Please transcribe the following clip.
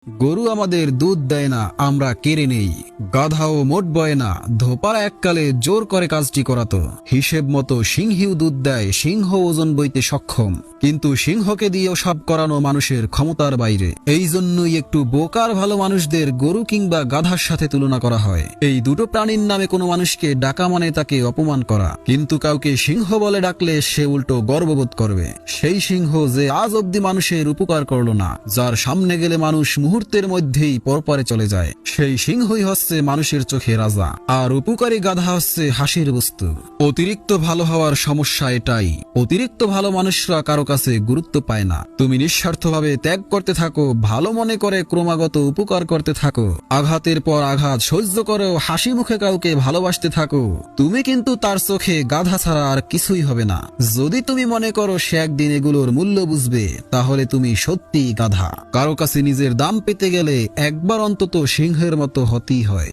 গরু আমাদের দুধ দেয় না, আমরা কেড়ে নেই। গাধাও মোট বয় না, ধোপা এককালে জোর করে কাজটি করাতো। হিসেব মতো সিংহীও দুধ দেয়, সিংহ ওজন বইতে সক্ষম, কিন্তু সিংহকে দিয়েও সব করানো মানুষের ক্ষমতার বাইরে। এই জন্যই একটু বোকার ভালো মানুষদের গরু কিংবা গাধার সাথে তুলনা করা হয়। এই দুটো প্রাণীর নামে কোনো মানুষকে ডাকা মানে তাকে অপমান করা, কিন্তু কাউকে সিংহ বলে ডাকলে সে উল্টো গর্ববোধ করবে। সেই সিংহ যে আজ অব্দি মানুষের উপকার করলো না, যার সামনে গেলে মানুষ মুহূর্তের মধ্যেই পরপারে চলে যায়, সেই সিংহই হচ্ছে মানুষের চোখে রাজা, আর উপকারী গাধা হচ্ছে হাসির বস্তু। অতিরিক্ত ভালো হওয়ার সমস্যা এটাই, অতিরিক্ত ভালো মানুষরা কারো কাছে গুরুত্ব পায় না। তুমি নিঃস্বার্থভাবে ত্যাগ করতে থাকো, ভালো মনে করে ক্রমাগত উপকার করতে থাকো, আঘাতের পর আঘাত সহ্য করেও হাসি মুখে কাউকে ভালোবাসতে থাকো, তুমি কিন্তু তার চোখে গাধা ছাড়া আর কিছুই হবে না। যদি তুমি মনে করো সে একদিন এগুলোর মূল্য বুঝবে, তাহলে তুমি সত্যিই গাধা। কারো কাছে নিজের দাম পেতে গেলে একবার অন্তত সিংহের মতো হতেই হয়।